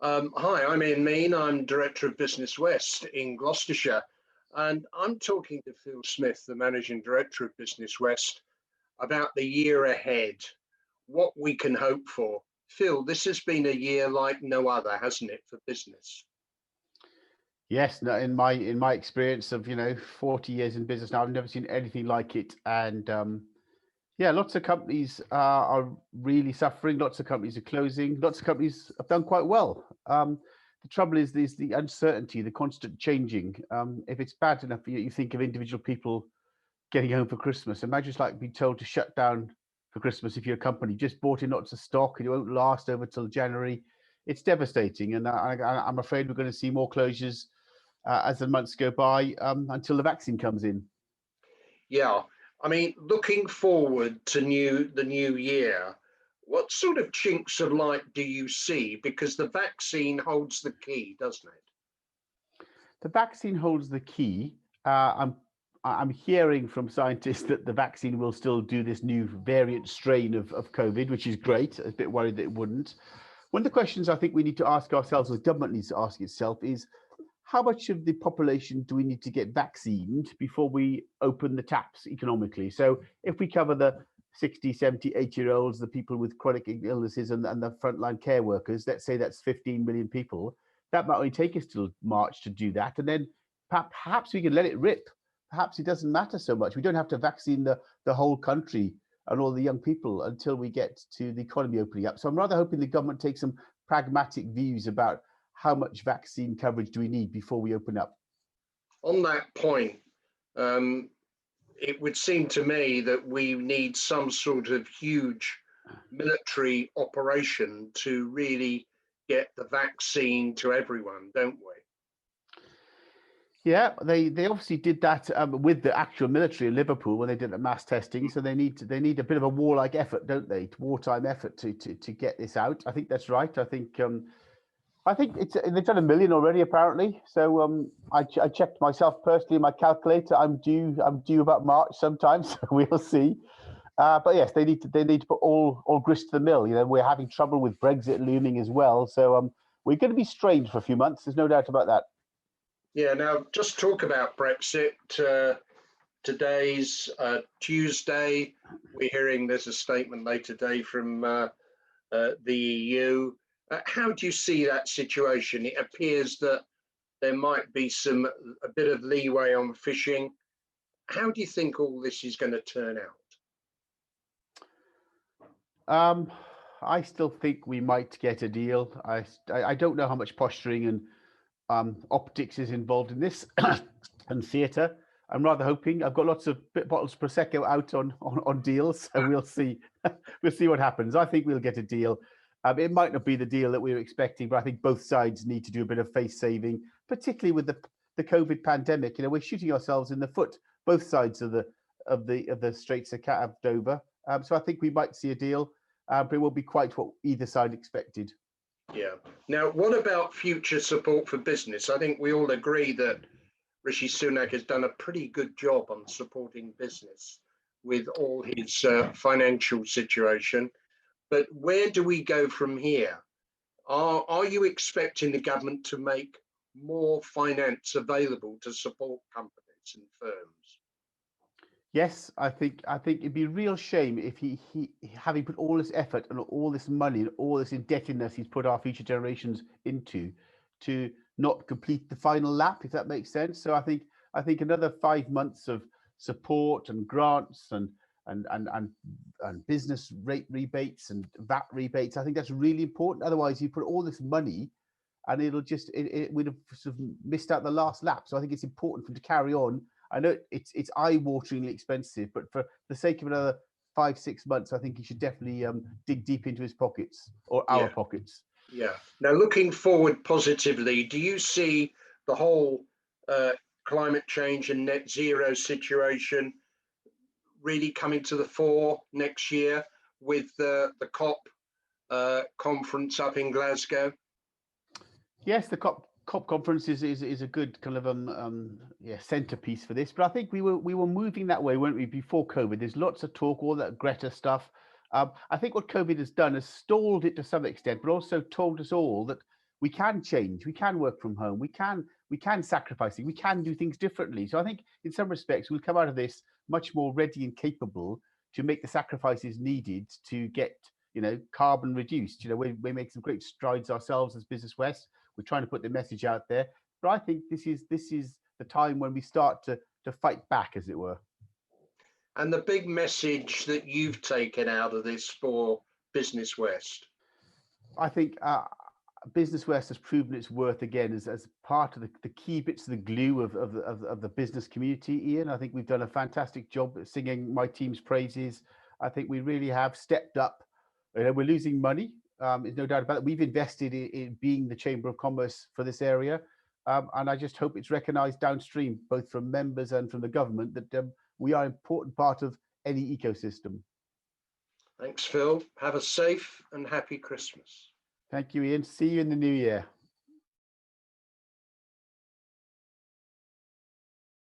Hi, I'm Ian Mean. I'm Director of Business West in Gloucestershire. And I'm talking to Phil Smith, the Managing Director of Business West, about the year ahead, what we can hope for. Phil, this has been a year like no other, hasn't it, for business? Yes, no, in my experience of 40 years in business now, I've never seen anything like it. And yeah, lots of companies are really suffering. Lots of companies are closing. Lots of companies have done quite well. The trouble is the uncertainty, the constant changing. If it's bad enough, you think of individual people getting home for Christmas. Imagine it's like being told to shut down for Christmas if you're a company just bought in lots of stock and it won't last over till January. It's devastating, and I'm afraid we're going to see more closures as the months go by until the vaccine comes in. Yeah, I mean, looking forward to the new year, what sort of chinks of light do you see? Because the vaccine holds the key, doesn't it? The vaccine holds the key. I'm hearing from scientists that the vaccine will still do this new variant strain of COVID, which is great. A bit worried that it wouldn't. One of the questions I think we need to ask ourselves, or the government needs to ask itself, is how much of the population do we need to get vaccinated before we open the taps economically? So if we cover the 60, 70, 80-year-olds, the people with chronic illnesses and the frontline care workers, let's say that's 15 million people, that might only take us till March to do that. And then perhaps we can let it rip. Perhaps it doesn't matter so much. We don't have to vaccine the whole country and all the young people until we get to the economy opening up. So I'm rather hoping the government takes some pragmatic views about how much vaccine coverage do we need before we open up. On that point, um, it would seem to me that we need some sort of huge military operation to really get the vaccine to everyone, don't we? Yeah, they obviously did that with the actual military in Liverpool when they did the mass testing. So they need a bit of a warlike effort, don't they? Wartime effort to get this out. I think that's right. I think it's they've done 1 million already apparently. So I checked myself personally in my calculator. I'm due about March sometime. So we'll see. But yes, they need to put all grist to the mill. We're having trouble with Brexit looming as well. So we're going to be strained for a few months. There's no doubt about that. Yeah, now just talk about Brexit. Today's Tuesday. We're hearing there's a statement later today from the EU. How do you see that situation? It appears that there might be a bit of leeway on fishing. How do you think all this is going to turn out? Um, I still think we might get a deal. I don't know how much posturing and optics is involved in this and theatre. I'm rather hoping. I've got lots of bottles of prosecco out on deals, so we'll see. We'll see what happens. I think we'll get a deal. It might not be the deal that we were expecting, but I think both sides need to do a bit of face saving, particularly with the COVID pandemic. We're shooting ourselves in the foot, both sides of the Straits of Dover. So I think we might see a deal, but it won't be quite what either side expected. Yeah. Now, what about future support for business? I think we all agree that Rishi Sunak has done a pretty good job on supporting business with all his financial situation. But where do we go from here? Are you expecting the government to make more finance available to support companies and firms? Yes, I think it'd be a real shame if he having put all this effort and all this money and all this indebtedness he's put our future generations into to not complete the final lap, if that makes sense. So I think another 5 months of support and grants and business rate rebates and VAT rebates, I think that's really important. Otherwise, you put all this money and it would have sort of missed out the last lap. So I think it's important for him to carry on. I know it's eye-wateringly expensive, but for the sake of another 5 6 months, I think he should definitely dig deep into his pockets or our Yeah, pockets. yeah. Now, looking forward positively, do you see the whole uh, climate change and net zero situation really coming to the fore next year with the COP conference up in Glasgow? Yes, the COP conference is a good kind of yeah, centerpiece for this. But I think we were moving that way, weren't we, before COVID? There's lots of talk, all that Greta stuff. I think what COVID has done is stalled it to some extent, but also told us all that we can change, we can work from home, we can sacrifice things, we can do things differently. So I think in some respects we'll come out of this much more ready and capable to make the sacrifices needed to get, you know, carbon reduced. You know, we make some great strides ourselves as Business West. We're trying to put the message out there, but I think this is the time when we start to fight back, as it were. And the big message that you've taken out of this for Business West? I think Business West has proven its worth again as part of the key bits of the glue of the business community, Ian. I think we've done a fantastic job at singing my team's praises. I think we really have stepped up. You know, we're losing money. There's no doubt about it. We've invested in being the Chamber of Commerce for this area. And I just hope it's recognised downstream, both from members and from the government, that we are an important part of any ecosystem. Thanks, Phil. Have a safe and happy Christmas. Thank you, Ian. See you in the new year.